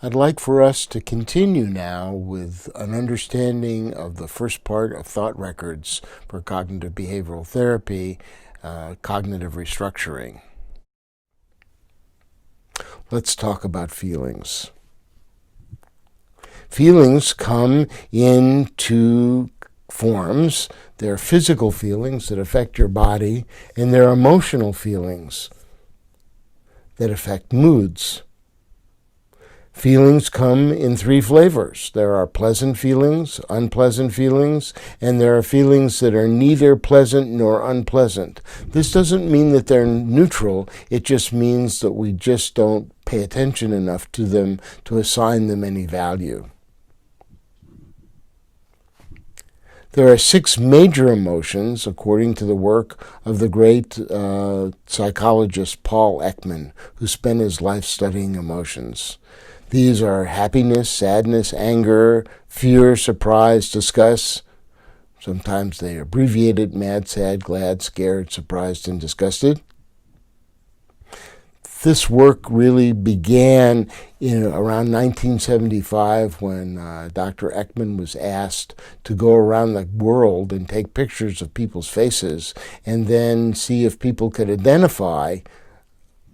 I'd like for us to continue now with an understanding of the first part of thought records for cognitive behavioral therapy, cognitive restructuring. Let's talk about feelings. Feelings come in two forms. There are physical feelings that affect your body, and there are emotional feelings that affect moods. Feelings come in three flavors. There are pleasant feelings, unpleasant feelings, and there are feelings that are neither pleasant nor unpleasant. This doesn't mean that they're neutral. It just means that we just don't pay attention enough to them to assign them any value. There are 6 major emotions, according to the work of the great psychologist Paul Ekman, who spent his life studying emotions. These are happiness, sadness, anger, fear, surprise, disgust. Sometimes they are abbreviated: mad, sad, glad, scared, surprised, and disgusted. This work really began in around 1975 when Dr. Ekman was asked to go around the world and take pictures of people's faces and then see if people could identify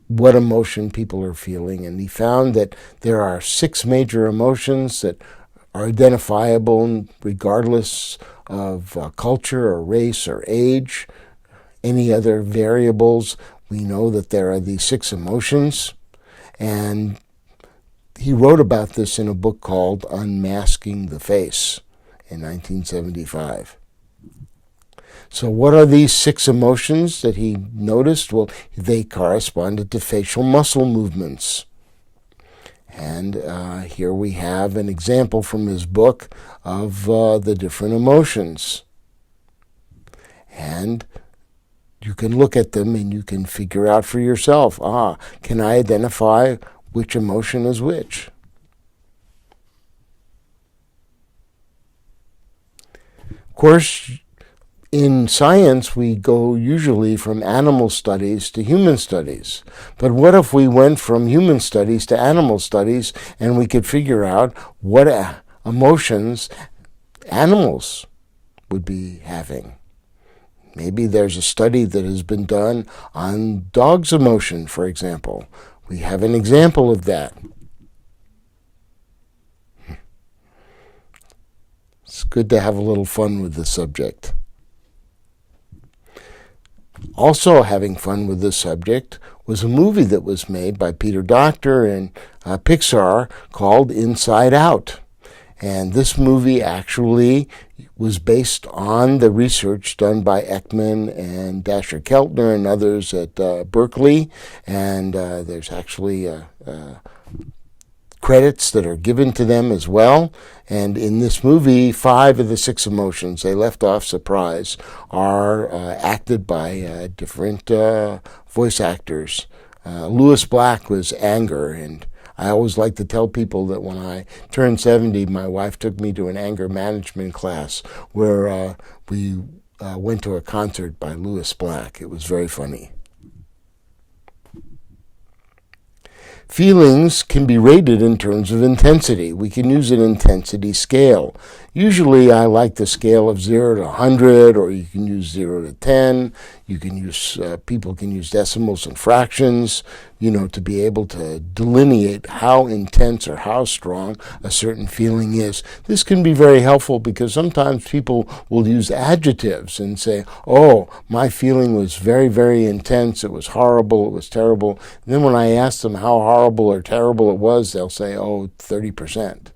what emotion people are feeling. And he found that there are 6 major emotions that are identifiable regardless of culture or race or age, any other variables. We know that there are these 6 emotions, and he wrote about this in a book called Unmasking the Face in 1975. So what are these 6 emotions that he noticed? Well, they corresponded to facial muscle movements. And here we have an example from his book of the different emotions. And you can look at them and you can figure out for yourself, can I identify which emotion is which? Of course, in science, we go usually from animal studies to human studies. But what if we went from human studies to animal studies and we could figure out what emotions animals would be having? Maybe there's a study that has been done on dogs' emotion, for example. We have an example of that. It's good to have a little fun with the subject. Also having fun with this subject was a movie that was made by Peter Docter and Pixar called Inside Out. And this movie actually was based on the research done by Ekman and Dasher Keltner and others at Berkeley. And there's actually credits that are given to them as well. And in this movie, 5 of the 6 emotions, they left off surprise, are acted by different voice actors. Louis Black was anger, and I always like to tell people that when I turned 70, my wife took me to an anger management class where we went to a concert by Louis Black. It was very funny. Feelings can be rated in terms of intensity. We can use an intensity scale. Usually I like the scale of 0 to 100, or you can use 0 to 10. You can use, people can use decimals and fractions, to be able to delineate how intense or how strong a certain feeling is. This can be very helpful because sometimes people will use adjectives and say, my feeling was very, very intense. It was horrible. It was terrible. And then when I ask them how horrible or terrible it was, they'll say, 30%.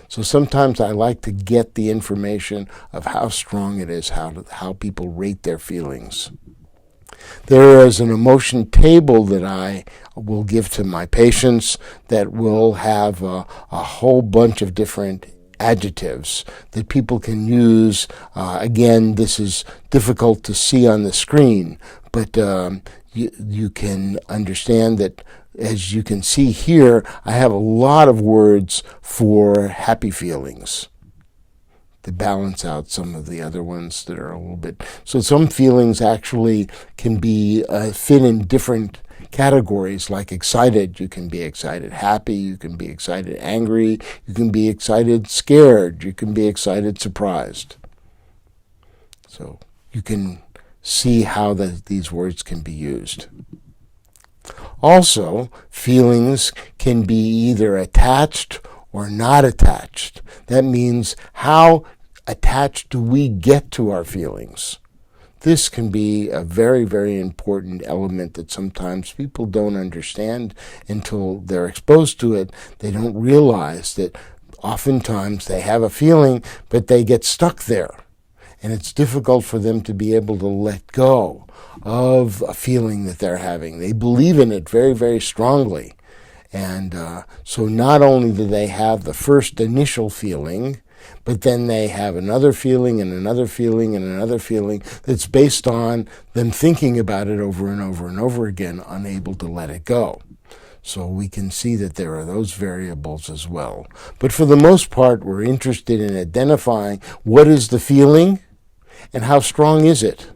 So sometimes I like to get the information of how strong it is, how people rate their feelings. There is an emotion table that I will give to my patients that will have a whole bunch of different adjectives that people can use. Again, this is difficult to see on the screen, but you can understand that. As you can see here, I have a lot of words for happy feelings to balance out some of the other ones that are a little bit. So some feelings actually can be fit in different categories like excited. You can be excited happy, you can be excited angry, you can be excited scared, you can be excited surprised. So you can see how these words can be used. Also, feelings can be either attached or not attached. That means how attached do we get to our feelings? This can be a very, very important element that sometimes people don't understand until they're exposed to it. They don't realize that oftentimes they have a feeling, but they get stuck there. And it's difficult for them to be able to let go of a feeling that they're having. They believe in it very, very strongly. And so not only do they have the first initial feeling, but then they have another feeling and another feeling and another feeling that's based on them thinking about it over and over and over again, unable to let it go. So we can see that there are those variables as well. But for the most part, we're interested in identifying what is the feeling and how strong is it.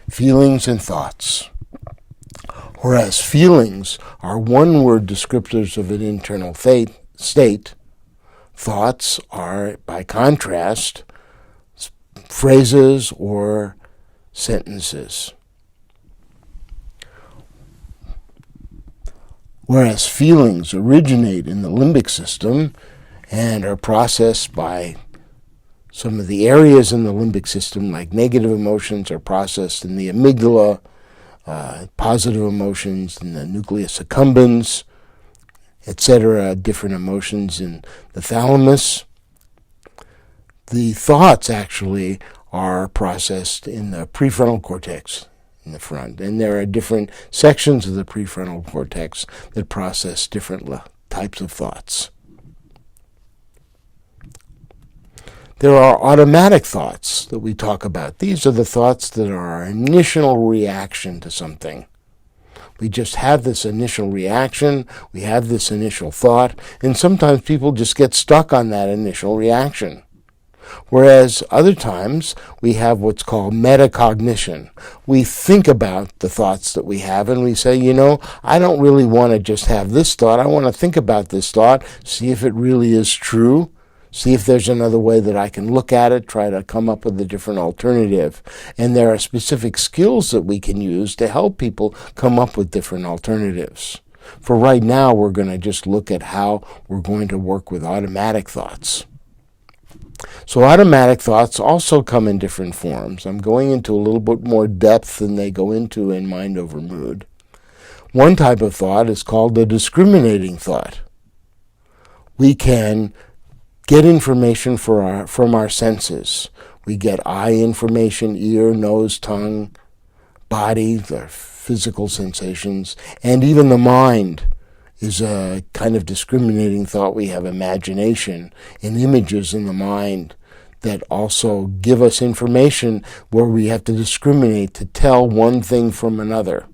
Feelings and thoughts. Whereas feelings are one-word descriptors of an internal state, thoughts are, by contrast, phrases or sentences. Whereas feelings originate in the limbic system and are processed by some of the areas in the limbic system, like negative emotions, are processed in the amygdala, positive emotions in the nucleus accumbens, etc., different emotions in the thalamus. The thoughts actually are processed in the prefrontal cortex in the front, and there are different sections of the prefrontal cortex that process different types of thoughts. There are automatic thoughts that we talk about. These are the thoughts that are our initial reaction to something. We just have this initial reaction, we have this initial thought, and sometimes people just get stuck on that initial reaction. Whereas other times we have what's called metacognition. We think about the thoughts that we have and we say, I don't really want to just have this thought. I want to think about this thought, see if it really is true. See if there's another way that I can look at it, try to come up with a different alternative. And there are specific skills that we can use to help people come up with different alternatives. For right now, we're going to just look at how we're going to work with automatic thoughts. So automatic thoughts also come in different forms. I'm going into a little bit more depth than they go into in Mind Over Mood. One type of thought is called the discriminating thought. We can get information from our senses. We get eye information, ear, nose, tongue, body, the physical sensations, and even the mind is a kind of discriminating thought. We have imagination and images in the mind that also give us information where we have to discriminate to tell one thing from another.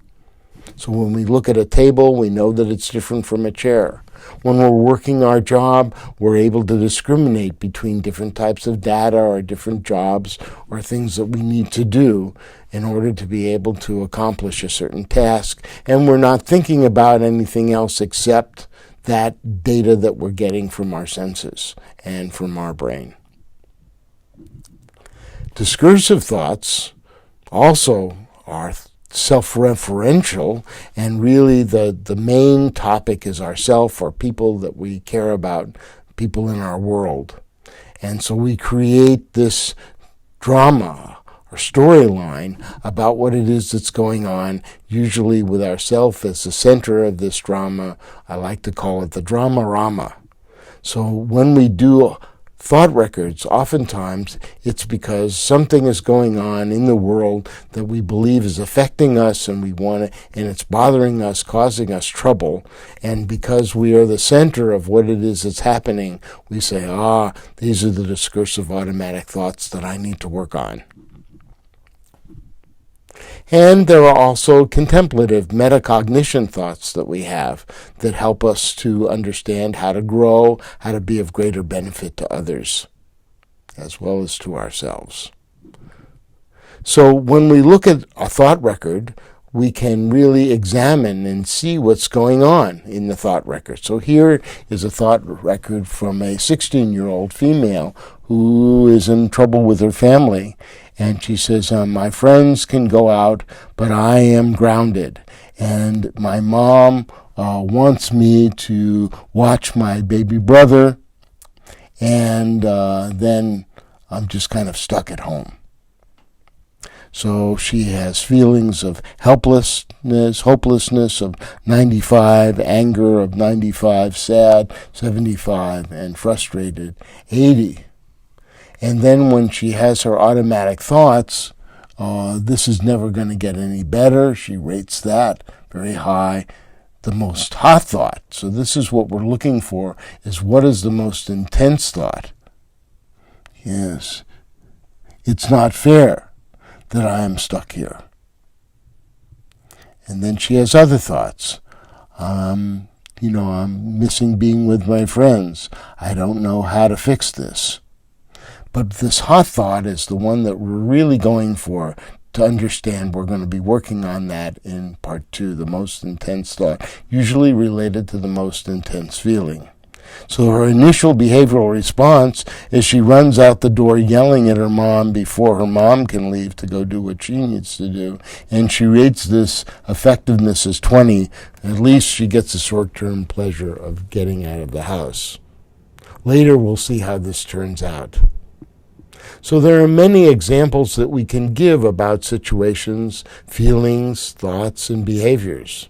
So when we look at a table, we know that it's different from a chair. When we're working our job, we're able to discriminate between different types of data or different jobs or things that we need to do in order to be able to accomplish a certain task. And we're not thinking about anything else except that data that we're getting from our senses and from our brain. Discursive thoughts also are self-referential, and really the main topic is ourself or people that we care about, people in our world. And so we create this drama or storyline about what it is that's going on, usually with ourself as the center of this drama. I like to call it the drama-rama. So when we do thought records, oftentimes it's because something is going on in the world that we believe is affecting us and it's bothering us, causing us trouble. And because we are the center of what it is that's happening, we say, these are the discursive automatic thoughts that I need to work on. And there are also contemplative metacognition thoughts that we have that help us to understand how to grow, how to be of greater benefit to others, as well as to ourselves. So when we look at a thought record, we can really examine and see what's going on in the thought record. So here is a thought record from a 16-year-old female who is in trouble with her family. And she says, my friends can go out, but I am grounded. And my mom wants me to watch my baby brother, and then I'm just kind of stuck at home. So she has feelings of helplessness, hopelessness of 95, anger of 95, sad 75, and frustrated 80. And then when she has her automatic thoughts, this is never going to get any better. She rates that very high. The most hot thought. So this is what we're looking for, is what is the most intense thought? Yes. It's not fair that I am stuck here. And then she has other thoughts. I'm missing being with my friends. I don't know how to fix this. But this hot thought is the one that we're really going for to understand. We're going to be working on that in part 2, the most intense thought, usually related to the most intense feeling. So her initial behavioral response is she runs out the door yelling at her mom before her mom can leave to go do what she needs to do. And she rates this effectiveness as 20. At least she gets the short-term pleasure of getting out of the house. Later we'll see how this turns out. So there are many examples that we can give about situations, feelings, thoughts, and behaviors.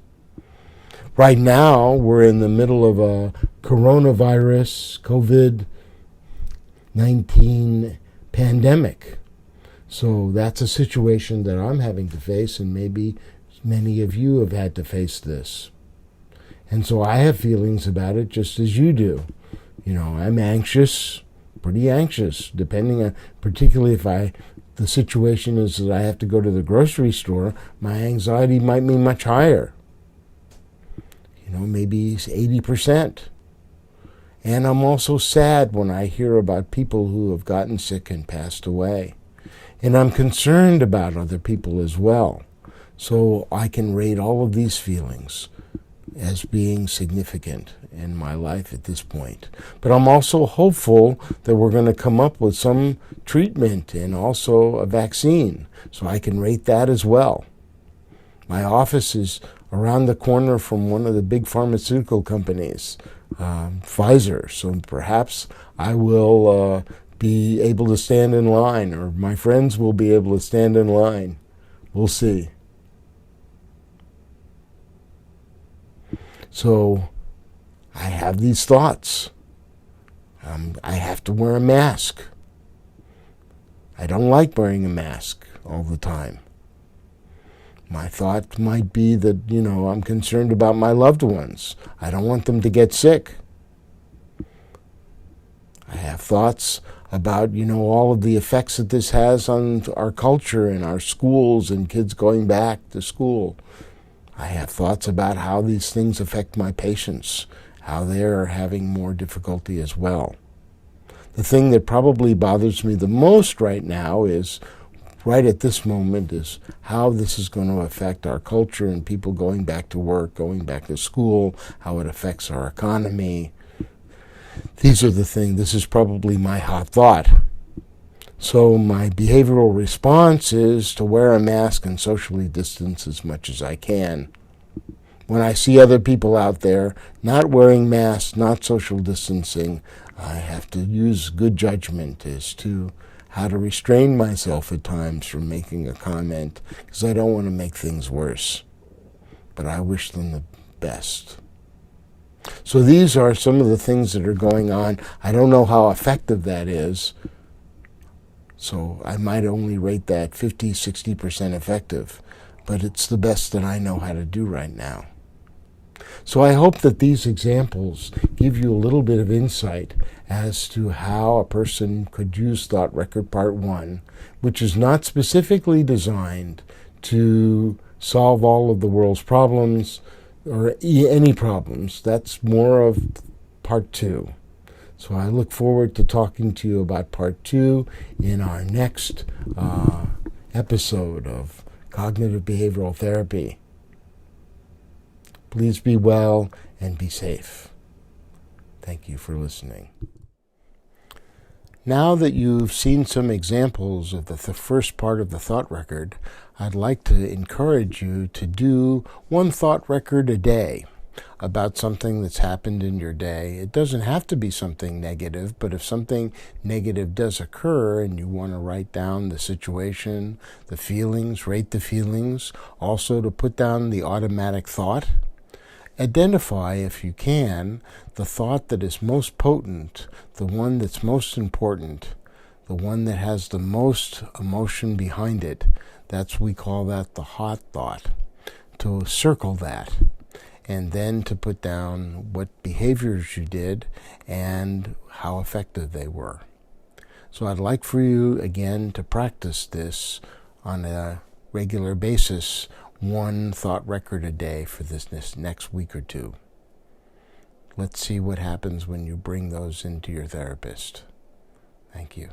Right now, we're in the middle of a coronavirus, COVID-19 pandemic. So that's a situation that I'm having to face, and maybe many of you have had to face this. And so I have feelings about it just as you do. I'm anxious, pretty anxious, depending on, particularly if the situation is that I have to go to the grocery store, my anxiety might be much higher. Maybe 80%. And I'm also sad when I hear about people who have gotten sick and passed away. And I'm concerned about other people as well. So I can rate all of these feelings as being significant in my life at this point. But I'm also hopeful that we're going to come up with some treatment and also a vaccine. So I can rate that as well. My office is around the corner from one of the big pharmaceutical companies, Pfizer. So perhaps I will be able to stand in line, or my friends will be able to stand in line. We'll see. So I have these thoughts. I have to wear a mask. I don't like wearing a mask all the time. My thought might be that, I'm concerned about my loved ones. I don't want them to get sick. I have thoughts about, all of the effects that this has on our culture and our schools and kids going back to school. I have thoughts about how these things affect my patients, how they're having more difficulty as well. The thing that probably bothers me the most right now is, right at this moment, is how this is going to affect our culture and people going back to work, going back to school, how it affects our economy. These are the things, this is probably my hot thought. So my behavioral response is to wear a mask and socially distance as much as I can. When I see other people out there not wearing masks, not social distancing, I have to use good judgment as to how to restrain myself at times from making a comment, because I don't want to make things worse. But I wish them the best. So these are some of the things that are going on. I don't know how effective that is. So I might only rate that 50, 60% effective. But it's the best that I know how to do right now. So I hope that these examples give you a little bit of insight as to how a person could use Thought Record Part 1, which is not specifically designed to solve all of the world's problems or any problems. That's more of Part 2. So I look forward to talking to you about Part 2 in our next episode of Cognitive Behavioral Therapy. Please be well and be safe. Thank you for listening. Now that you've seen some examples of the first part of the thought record, I'd like to encourage you to do one thought record a day about something that's happened in your day. It doesn't have to be something negative, but if something negative does occur and you want to write down the situation, the feelings, rate the feelings, also to put down the automatic thought, identify, if you can, the thought that is most potent, the one that's most important, the one that has the most emotion behind it. We call that the hot thought. To circle that, and then to put down what behaviors you did and how effective they were. So I'd like for you, again, to practice this on a regular basis, one thought record a day for this next week or two. Let's see what happens when you bring those into your therapist. Thank you.